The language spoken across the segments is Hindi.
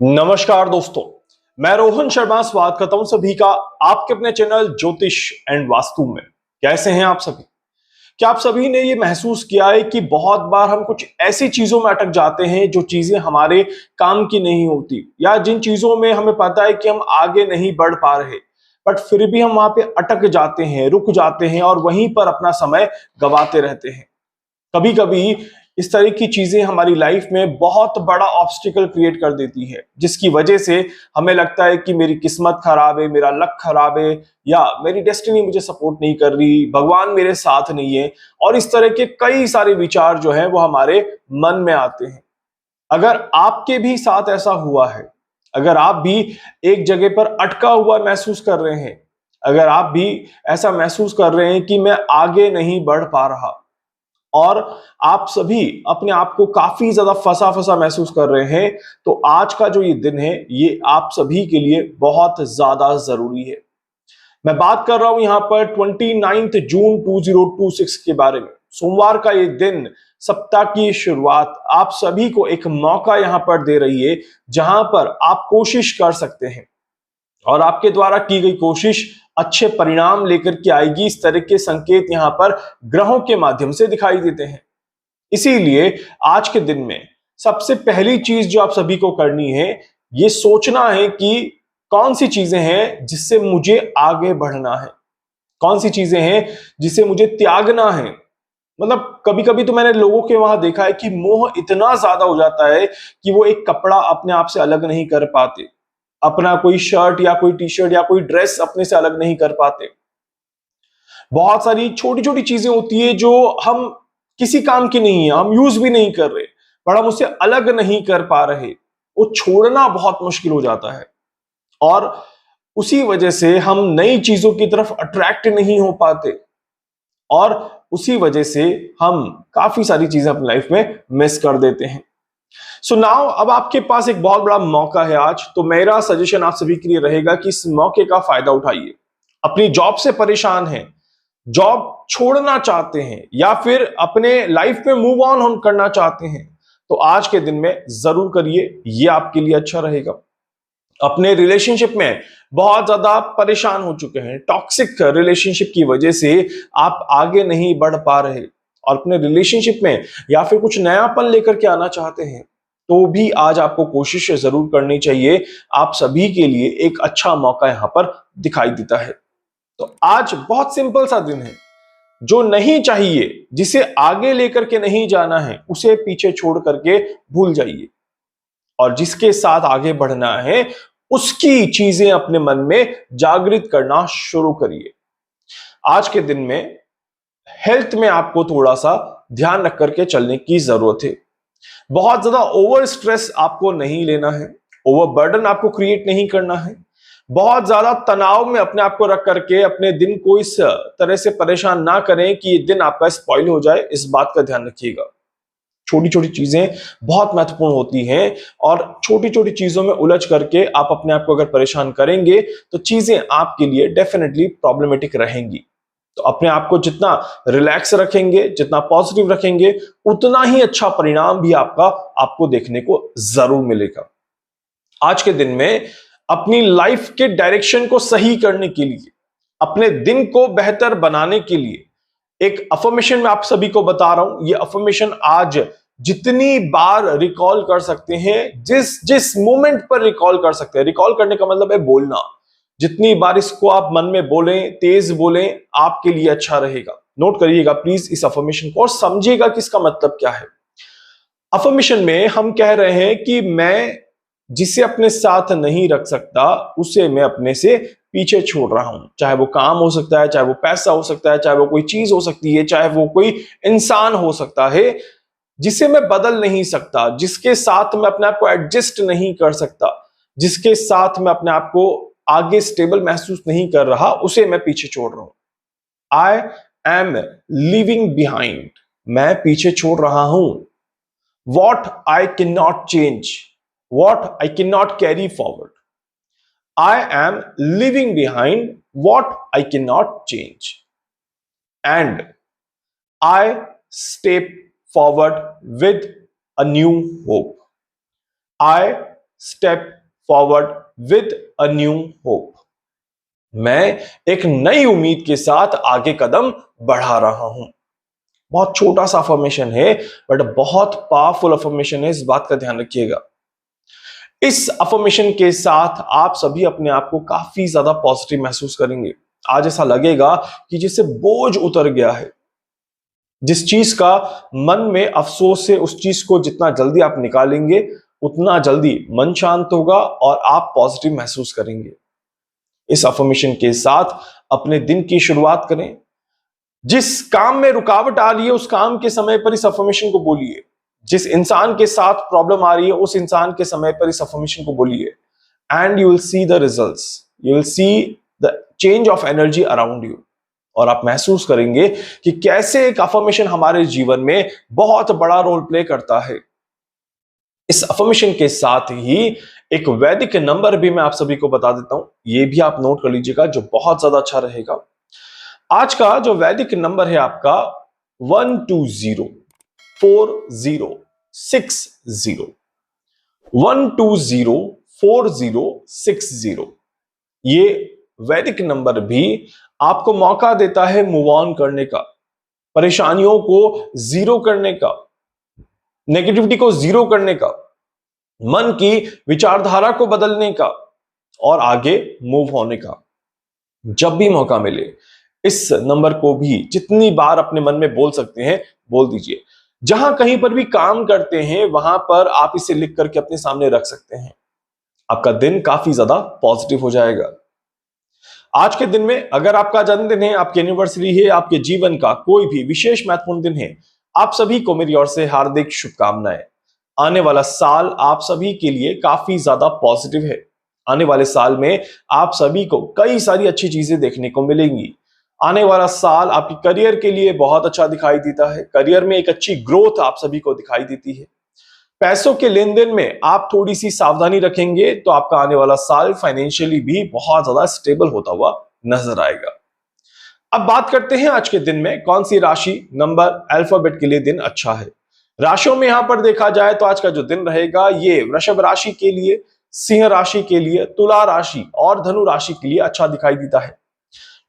नमस्कार दोस्तों, मैं रोहन शर्मा स्वागत करता हूं सभी का आपके अपने चैनल ज्योतिष एंड वास्तु में। कैसे हैं आप सभी? क्या आप सभी ने ये महसूस किया है कि बहुत बार हम कुछ ऐसी चीजों में अटक जाते हैं जो चीजें हमारे काम की नहीं होती, या जिन चीजों में हमें पता है कि हम आगे नहीं बढ़ पा रहे, बट फिर भी हम वहां पे अटक जाते हैं, रुक जाते हैं और वहीं पर अपना समय गवाते रहते हैं। कभी कभी इस तरह की चीजें हमारी लाइफ में बहुत बड़ा ऑब्स्टिकल क्रिएट कर देती है, जिसकी वजह से हमें लगता है कि मेरी किस्मत खराब है, मेरा लक खराब है, या मेरी डेस्टिनी मुझे सपोर्ट नहीं कर रही, भगवान मेरे साथ नहीं है। और इस तरह के कई सारे विचार जो है वो हमारे मन में आते हैं। अगर आपके भी साथ ऐसा हुआ है, अगर आप भी एक जगह पर अटका हुआ महसूस कर रहे हैं, अगर आप भी ऐसा महसूस कर रहे हैं कि मैं आगे नहीं बढ़ पा रहा, और आप सभी अपने आप को काफी ज्यादा फंसा फंसा महसूस कर रहे हैं, तो आज का जो ये दिन है ये आप सभी के लिए बहुत ज्यादा जरूरी है। मैं बात कर रहा हूं यहां पर 29 जून 2026 के बारे में। सोमवार का ये दिन, सप्ताह की शुरुआत आप सभी को एक मौका यहां पर दे रही है, जहां पर आप कोशिश कर सकते हैं और आपके द्वारा की गई कोशिश अच्छे परिणाम लेकर के आएगी। इस तरह के संकेत यहां पर ग्रहों के माध्यम से दिखाई देते हैं। इसीलिए आज के दिन में सबसे पहली चीज जो आप सभी को करनी है, ये सोचना है कि कौन सी चीजें हैं जिससे मुझे आगे बढ़ना है, कौन सी चीजें हैं जिसे मुझे त्यागना है। मतलब कभी कभी तो मैंने लोगों के वहां देखा है कि मोह इतना ज्यादा हो जाता है कि वो एक कपड़ा अपने आप से अलग नहीं कर पाते, अपना कोई शर्ट या कोई टी शर्ट या कोई ड्रेस अपने से अलग नहीं कर पाते। बहुत सारी छोटी छोटी चीजें होती है जो हम किसी काम की नहीं है, हम यूज भी नहीं कर रहे, पर हम उससे अलग नहीं कर पा रहे। वो छोड़ना बहुत मुश्किल हो जाता है, और उसी वजह से हम नई चीजों की तरफ अट्रैक्ट नहीं हो पाते, और उसी वजह से हम काफी सारी चीजें अपनी लाइफ में मिस कर देते हैं। सो नाउ अब आपके पास एक बहुत बड़ा मौका है आज, तो मेरा सजेशन आप सभी के लिए रहेगा कि इस मौके का फायदा उठाइए। अपनी जॉब से परेशान हैं, जॉब छोड़ना चाहते हैं, या फिर अपने लाइफ में मूव ऑन हम करना चाहते हैं, तो आज के दिन में जरूर करिए, ये आपके लिए अच्छा रहेगा। अपने रिलेशनशिप में बहुत ज्यादा परेशान हो चुके हैं, टॉक्सिक रिलेशनशिप की वजह से आप आगे नहीं बढ़ पा रहे, और अपने रिलेशनशिप में या फिर कुछ नयापन लेकर के आना चाहते हैं, तो भी आज आपको कोशिश जरूर करनी चाहिए। आप सभी के लिए एक अच्छा मौका यहां पर दिखाई देता है। तो आज बहुत सिंपल सा दिन है। जो नहीं चाहिए, जिसे आगे लेकर के नहीं जाना है, उसे पीछे छोड़ करके भूल जाइए, और जिसके साथ आगे बढ़ना है उसकी चीजें अपने मन में जागृत करना शुरू करिए। आज के दिन में हेल्थ में आपको थोड़ा सा ध्यान रख करके चलने की जरूरत है। बहुत ज्यादा ओवर स्ट्रेस आपको नहीं लेना है, ओवर बर्डन आपको क्रिएट नहीं करना है। बहुत ज्यादा तनाव में अपने आप को रख करके अपने दिन को इस तरह से परेशान ना करें कि ये दिन आपका स्पॉइल हो जाए, इस बात का ध्यान रखिएगा। छोटी छोटी चीजें बहुत महत्वपूर्ण होती हैं, और छोटी छोटी चीजों में उलझ करके आप अपने आप को अगर परेशान करेंगे, तो चीजें आपके लिए डेफिनेटली प्रॉब्लमेटिक रहेंगी। तो अपने आप को जितना रिलैक्स रखेंगे, जितना पॉजिटिव रखेंगे, उतना ही अच्छा परिणाम भी आपको देखने को जरूर मिलेगा। आज के दिन में अपनी लाइफ के डायरेक्शन को सही करने के लिए, अपने दिन को बेहतर बनाने के लिए, एक अफर्मेशन मैं आप सभी को बता रहा हूं। ये अफर्मेशन आज जितनी बार रिकॉल कर सकते हैं, जिस जिस मोमेंट पर रिकॉल कर सकते हैं, रिकॉल करने का मतलब है बोलना, जितनी बार इसको आप मन में बोलें, तेज बोलें, आपके लिए अच्छा रहेगा। नोट करिएगा प्लीज इस अफर्मेशन को, और समझिएगा कि इसका मतलब क्या है। अफर्मेशन में हम कह रहे हैं कि मैं जिसे अपने साथ नहीं रख सकता, उसे मैं अपने से पीछे छोड़ रहा हूं। चाहे वो काम हो सकता है, चाहे वो पैसा हो सकता है, चाहे वो कोई चीज हो सकती है, चाहे वो कोई इंसान हो सकता है, जिसे मैं बदल नहीं सकता, जिसके साथ मैं अपने आप को एडजस्ट नहीं कर सकता, जिसके साथ मैं अपने आप को आगे स्टेबल महसूस नहीं कर रहा, उसे मैं पीछे छोड़ रहा हूं। आई एम लिविंग बिहाइंड, मैं पीछे छोड़ रहा हूं। What I can not change, what I can not carry forward. I am leaving behind what I cannot change, and I step forward with a new hope. I step forward with a new hope. मैं एक नई उम्मीद के साथ आगे कदम बढ़ा रहा हूं। बहुत छोटा सा अफर्मेशन है बट बहुत पावरफुल अफर्मेशन है, इस बात का ध्यान रखिएगा। इस अफर्मेशन के साथ आप सभी अपने आप को काफी ज्यादा पॉजिटिव महसूस करेंगे। आज ऐसा लगेगा कि जैसे बोझ उतर गया है। जिस चीज का मन में अफसोस है, उस चीज को जितना जल्दी आप निकालेंगे उतना जल्दी मन शांत होगा और आप पॉजिटिव महसूस करेंगे। इस अफर्मेशन के साथ अपने दिन की शुरुआत करें। जिस काम में रुकावट आ रही है उस काम के समय पर इस अफर्मेशन को बोलिए। जिस इंसान के साथ प्रॉब्लम आ रही है उस इंसान के समय पर इस अफर्मेशन को बोलिए, and you will see the results, you will see the change of energy around you. और आप महसूस करेंगे कि कैसे एक अफर्मेशन हमारे जीवन में बहुत बड़ा रोल प्ले करता है। इस अफर्मेशन के साथ ही एक वैदिक नंबर भी मैं आप सभी को बता देता हूं, ये भी आप नोट कर लीजिएगा, जो बहुत ज्यादा अच्छा रहेगा। आज का जो वैदिक नंबर है आपका 1204060, 1204060। ये वैदिक नंबर भी आपको मौका देता है मूव ऑन करने का, परेशानियों को जीरो करने का, नेगेटिविटी को जीरो करने का, मन की विचारधारा को बदलने का और आगे मूव होने का। जब भी मौका मिले इस नंबर को भी जितनी बार अपने मन में बोल सकते हैं बोल दीजिए। जहां कहीं पर भी काम करते हैं वहां पर आप इसे लिख करके अपने सामने रख सकते हैं। आपका दिन काफी ज्यादा पॉजिटिव हो जाएगा। आज के दिन में अगर आपका जन्मदिन है, आपकी एनिवर्सरी है, आपके जीवन का कोई भी विशेष महत्वपूर्ण दिन है, आप सभी को मेरी ओर से हार्दिक शुभकामनाएं। आने वाला साल आप सभी के लिए काफी ज्यादा पॉजिटिव है। आने वाले साल में आप सभी को कई सारी अच्छी चीजें देखने को मिलेंगी। आने वाला साल आपकी करियर के लिए बहुत अच्छा दिखाई देता है। करियर में एक अच्छी ग्रोथ आप सभी को दिखाई देती है। पैसों के लेन देन में आप थोड़ी सी सावधानी रखेंगे तो आपका आने वाला साल फाइनेंशियली भी बहुत ज्यादा स्टेबल होता हुआ नजर आएगा। अब बात करते हैं आज के दिन में कौन सी राशि, नंबर, अल्फाबेट के लिए दिन अच्छा है। राशियों में यहां पर देखा जाए तो आज का जो दिन रहेगा ये वृषभ राशि के लिए, सिंह राशि के लिए, तुला राशि और धनु राशि के लिए अच्छा दिखाई देता है।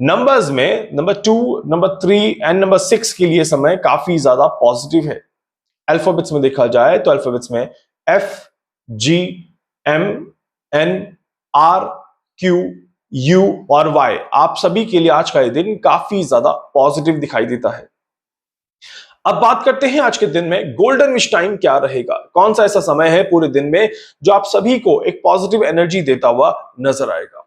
नंबर्स में नंबर 2, नंबर 3 एंड नंबर 6 के लिए समय काफी ज्यादा पॉजिटिव है। अल्फाबेट्स में देखा जाए तो अल्फाबेट्स में F, G, M, N, R, Q, U और Y आप सभी के लिए आज का ये दिन काफी ज्यादा पॉजिटिव दिखाई देता है। अब बात करते हैं आज के दिन में गोल्डन विश टाइम क्या रहेगा। कौन सा ऐसा समय है पूरे दिन में जो आप सभी को एक पॉजिटिव एनर्जी देता हुआ नजर आएगा।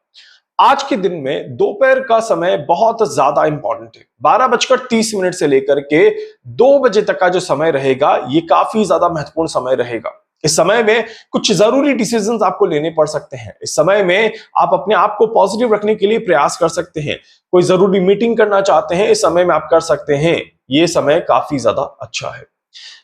आज के दिन में दोपहर का समय बहुत ज्यादा इंपॉर्टेंट है। 12:30 से लेकर के 2 बजे तक का जो समय रहेगा ये काफी ज्यादा महत्वपूर्ण समय रहेगा। इस समय में कुछ जरूरी डिसीजंस आपको लेने पड़ सकते हैं। इस समय में आप अपने आप को पॉजिटिव रखने के लिए प्रयास कर सकते हैं। कोई जरूरी मीटिंग करना चाहते हैं इस समय में आप कर सकते हैं। ये समय काफी ज्यादा अच्छा है।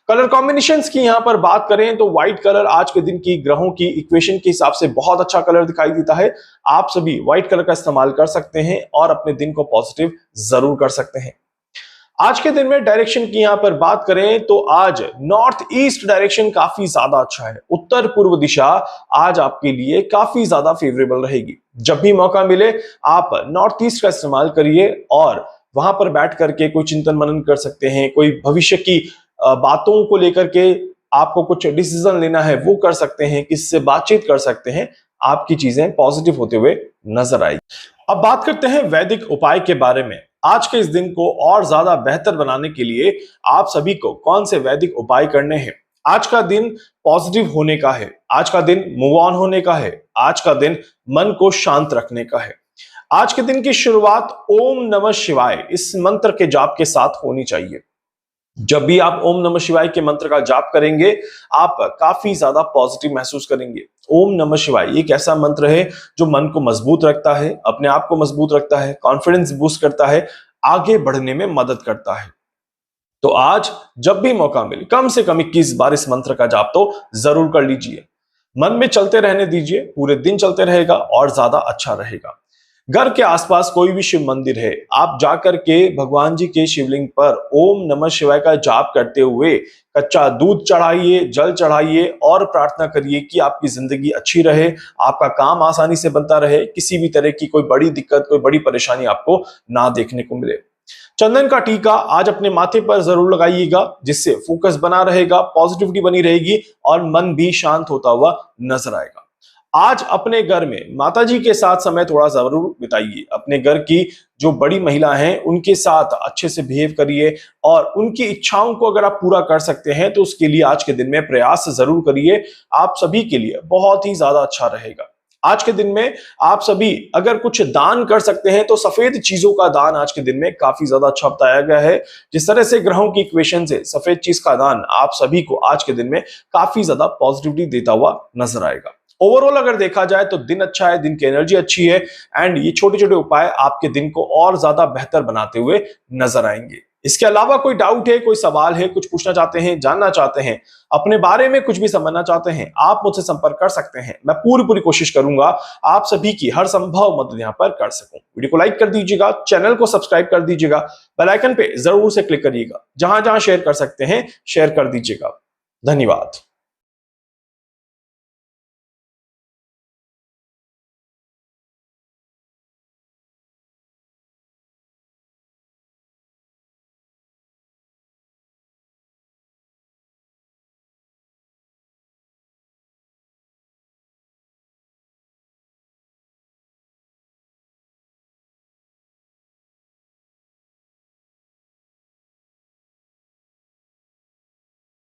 कलर कॉम्बिनेशंस की यहां पर बात करें तो व्हाइट कलर आज के दिन की ग्रहों की इक्वेशन के हिसाब से बहुत अच्छा कलर दिखाई देता है। आप सभी व्हाइट कलर का इस्तेमाल कर सकते हैं और अपने दिन को पॉजिटिव जरूर कर सकते हैं। आज के दिन में डायरेक्शन की यहां पर बात करें तो आज नॉर्थ ईस्ट डायरेक्शन काफी ज्यादा अच्छा है। उत्तर पूर्व दिशा आज आपके लिए काफी ज्यादा फेवरेबल रहेगी। जब भी मौका मिले आप नॉर्थ ईस्ट का इस्तेमाल करिए और वहां पर बैठ करके कोई चिंतन मनन कर सकते हैं। कोई भविष्य की बातों को लेकर के आपको कुछ डिसीजन लेना है वो कर सकते हैं, किससे बातचीत कर सकते हैं, आपकी चीजें पॉजिटिव होते हुए नजर आएगी। अब बात करते हैं वैदिक उपाय के बारे में। आज के इस दिन को और ज्यादा बेहतर बनाने के लिए आप सभी को कौन से वैदिक उपाय करने हैं। आज का दिन पॉजिटिव होने का है। आज का दिन मूव ऑन होने का है। आज का दिन मन को शांत रखने का है। आज के दिन की शुरुआत ओम नमः शिवाय इस मंत्र के जाप के साथ होनी चाहिए। जब भी आप ओम नमः शिवाय के मंत्र का जाप करेंगे आप काफी ज्यादा पॉजिटिव महसूस करेंगे। ओम नमः शिवाय एक ऐसा मंत्र है जो मन को मजबूत रखता है, अपने आप को मजबूत रखता है, कॉन्फिडेंस बूस्ट करता है, आगे बढ़ने में मदद करता है। तो आज जब भी मौका मिले कम से कम 21 बार इस मंत्र का जाप तो जरूर कर लीजिए। मन में चलते रहने दीजिए, पूरे दिन चलते रहेगा और ज्यादा अच्छा रहेगा। घर के आसपास कोई भी शिव मंदिर है, आप जाकर के भगवान जी के शिवलिंग पर ओम नमः शिवाय का जाप करते हुए कच्चा दूध चढ़ाइए, जल चढ़ाइए और प्रार्थना करिए कि आपकी जिंदगी अच्छी रहे, आपका काम आसानी से बनता रहे, किसी भी तरह की कोई बड़ी दिक्कत, कोई बड़ी परेशानी आपको ना देखने को मिले। चंदन का टीका आज अपने माथे पर जरूर लगाइएगा, जिससे फोकस बना रहेगा, पॉजिटिविटी बनी रहेगी और मन भी शांत होता हुआ नजर आएगा। आज अपने घर में माता जी के साथ समय थोड़ा जरूर बिताइए। अपने घर की जो बड़ी महिला हैं उनके साथ अच्छे से बिहेव करिए और उनकी इच्छाओं को अगर आप पूरा कर सकते हैं तो उसके लिए आज के दिन में प्रयास जरूर करिए। आप सभी के लिए बहुत ही ज्यादा अच्छा रहेगा। आज के दिन में आप सभी अगर कुछ दान कर सकते हैं तो सफेद चीजों का दान आज के दिन में काफी ज्यादा अच्छा बताया गया है। जिस तरह से ग्रहों की इक्वेशन से सफेद चीज का दान आप सभी को आज के दिन में काफी ज्यादा पॉजिटिविटी देता हुआ नजर आएगा। ओवरऑल अगर देखा जाए तो दिन अच्छा है, दिन की एनर्जी अच्छी है एंड ये छोटे छोटे उपाय आपके दिन को और ज्यादा बेहतर बनाते हुए नजर आएंगे। इसके अलावा कोई डाउट है, कोई सवाल है, कुछ पूछना चाहते हैं, जानना चाहते हैं, अपने बारे में कुछ भी समझना चाहते हैं, आप मुझसे संपर्क कर सकते हैं। मैं पूरी कोशिश करूंगा आप सभी की हर संभव मदद यहां पर कर सकूं। वीडियो को लाइक कर दीजिएगा, चैनल को सब्सक्राइब कर दीजिएगा, बेल आइकन पे जरूर से क्लिक करिएगा। जहां जहां शेयर कर सकते हैं शेयर कर दीजिएगा। धन्यवाद।